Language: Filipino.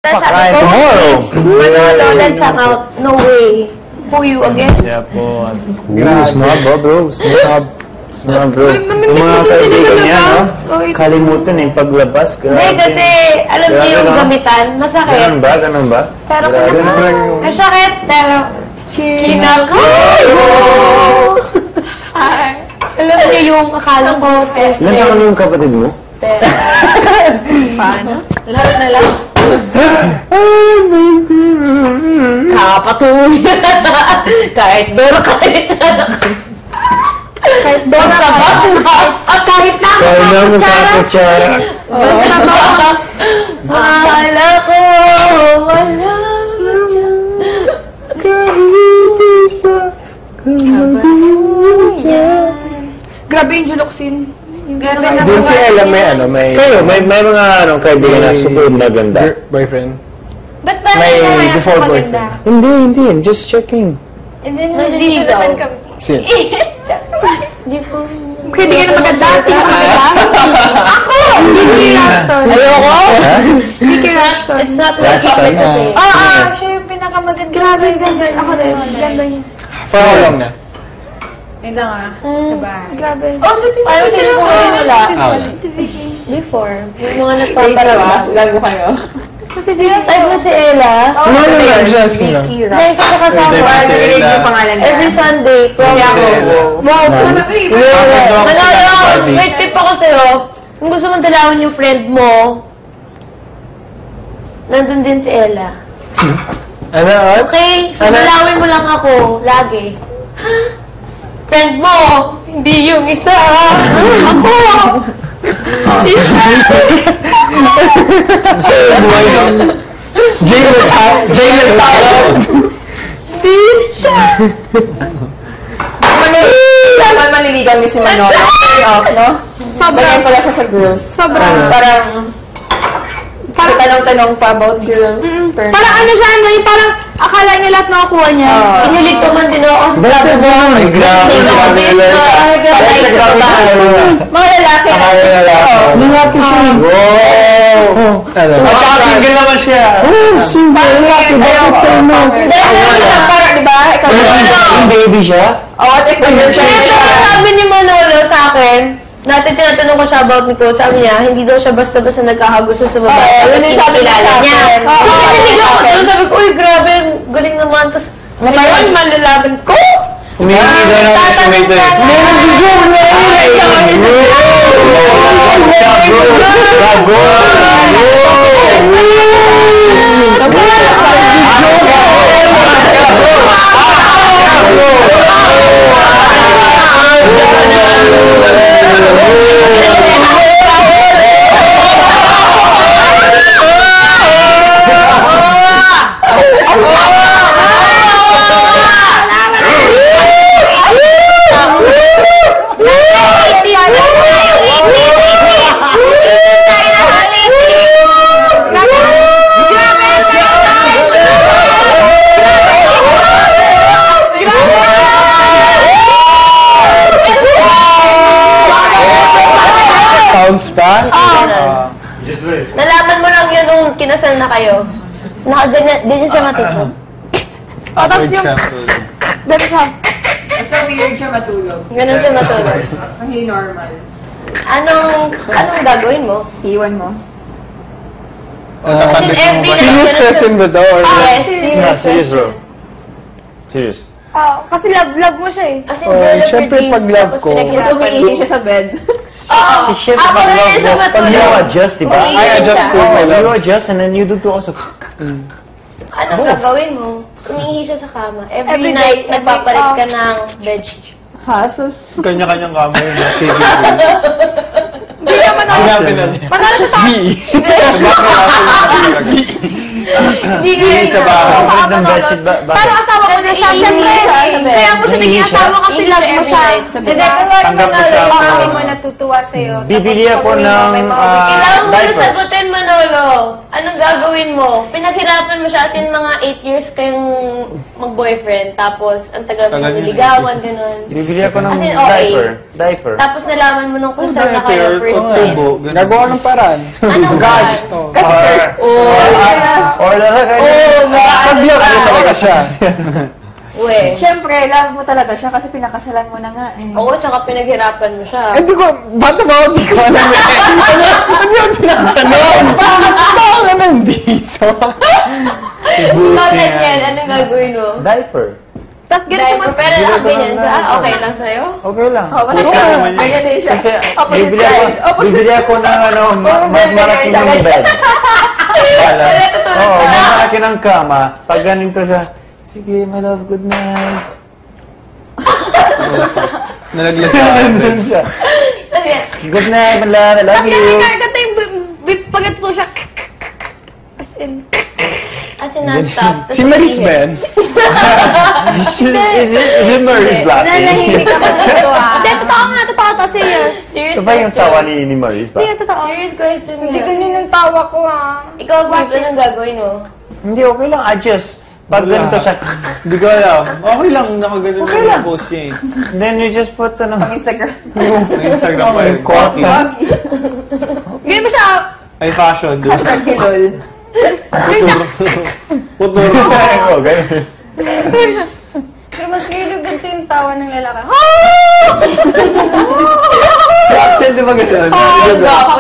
Sabi ko, please, Manolo, let's hang out. No way. Who you again? Siya po. Snob, bro. Snob, bro. Yung mga kaibigan niya, no? Kalimutan yung paglabas. Hindi, kasi alam niyo yung gamitan. Masakit. Ganun ba? Pero masakit, pero kinakayo. Alam niyo yung akala ko. Ilan naman yung kapatid mo? Paano? Lahat na lang. Kapatuloy. Kahit Dora, kahit Dora ba? At kahit naman kutsara. Basta ba? Akala ko wala kahit isa kapatuloy. Grabe yung Juloksin. Doon si Ella may... Kayo, may mga kaibigan na super maganda. Boyfriend? Ba't ba May naman before maganda? boyfriend. Hindi. I'm just checking. And then, nandito naman kami. Sino? Hindi ko... Kaibigan na maganda. Ako! Hindi love story. Ayoko? Hindi kay love story. It's not my secret kasi. Siya yung pinakamaganda. Grabe, ganda. Ako din. Ganda niya. For how long na? Yun lang Diba? Grabe. So parang sinusunod nila. Before. Yung mga nagpaparama. Lago kayo. Side mo si Ella. Dahil kasi kasama. Every Sunday. Manolo, may tip ako sa'yo. Kung gusto mong dalawin yung friend mo, nandun din si Ella. Okay? Dalawin mo lang ako. Lagi. Friend mo, hindi yung isa. Ako. Jaylen Salo. Hindi siya. Dapat maliligaw ni si Manolo. Off, no? Ganyan pala siya sa girls. Parang tanong-tanong pa about girls. Parang ano siya, parang akala niya lahat nakakuha niya. Inilig ko man din ako kasi sabi mo, Ay, grabe. Mga lalaki na. Lalaki siya. Wow. Single naman siya. Single. Bakit tayo mo? Parang, di ba? Yung baby siya? Oo, Siyempre, sabi ni Manolo sa akin, tinatanong ko siya about Nicole, sabi niya, hindi daw siya basta-basta nagkakagusto sa babae. Yun yung sabi kilala niya. So, nanilig ako doon, sabi ko, uy, grabe, galing naman. Tapos, ngayon, malalaman ko. Umihingi daw ng estimator. Meron video! Nalaman mo lang yun nung kinasal na kayo. Ganyan siya matulog. Tapos yung... Dami siya. Basta weird siya matulog. Ganun siya matulog. Hindi normal. Anong gagawin mo? Iwan mo. Kasi every night... Serious question ba daw? Yes, Serious bro. Serious. Kasi love mo siya eh. As in, girl of your Siyempre, dreams, pag love tapos ko, Tapos umiihi siya sa bed. Oo. Siyempre, Ako pag rin love siya mo, pag matulog. you adjust, diba? Umiihi I adjust siya. too. You adjust and then you do too also. Anong gagawin mo? Umiihi siya sa kama. Every Every night, day, nagpapalit ka ng bedsheet. Hassle. Kanya-kanyang kamo yung TV. Hindi naman ako. Manalo na tayo. Hindi ko yun. Sa bahay. Ng bedsheet ba? Parang asawa ko na siya. Siyempre, kaya mo siya naging asawa kasi love mo siya. Hindi, Tanggap mo siya. Mami mo natutuwa sa'yo. Bibili ako ng Kailangan mo na diapers. sagutin, Manolo. Anong gagawin mo? Pinaghirapan mo siya as in mga 8 years kayong mag-boyfriend. Tapos, ang tagal mo Tagal niya. niligawan, ganun. Bibili ako ng As in, okay. diaper. Tapos nalaman mo nung kasal na kayo first night. Gagawa ng paraan. Anong paraan? Or talaga. mag-aano Pag-love mo talaga siya. Uwe. Siyempre, love mo talaga siya kasi pinakasalan mo na nga eh. Oo, tsaka pinaghirapan mo siya. Hindi ko, ba't ba hindi ko alam eh? Hindi ko tinatanong. Bakit ka nandito? Ikaw na yan, anong gagawin mo? Diaper. Tapos ganun Dahil sa mga... pero ganyan siya, okay lang sa'yo? Okay lang. Oh, wala Okay siya. naman yun. Ganyan din siya. Kasi Opposite bibili ako, side. Opposite bibili ako ng mas malaki siya. ng bed. Oo, mas malaki ng kama. Pag ganito siya, sige, my love, good night. Nalaglag ka. Ganun siya. Good night, my love, I love Tapos you. ganito yung pag ito siya. As in... As in, non-stop. Si Maris ba yan? Is it Maurice laughing? Nanahimik ako dito Hindi, totoo nga. Totoo to. Serious. Serious Ito ba yung question. tawa ni Maurice ba? Hindi, totoo. Serious question. Hindi ganyan yung tawa ko Ikaw, Viv, anong gagawin mo? Hindi, okay lang. Adjust. Pag Wala. ganito siya, Hindi ko alam. Okay lang, nakagano Okay lang lang. yung post niya eh. then you just put ano, Pang Instagram. Ang Instagram pa yun. cotton. Ganyan mo siya. Ay, fashion. Doon. Hashtag kilol. Puturo. Oh, ganun. Pero mas ngayon ganito yung tawa ng lalaki. Si Axel, di ba ganun? Ang gwapo.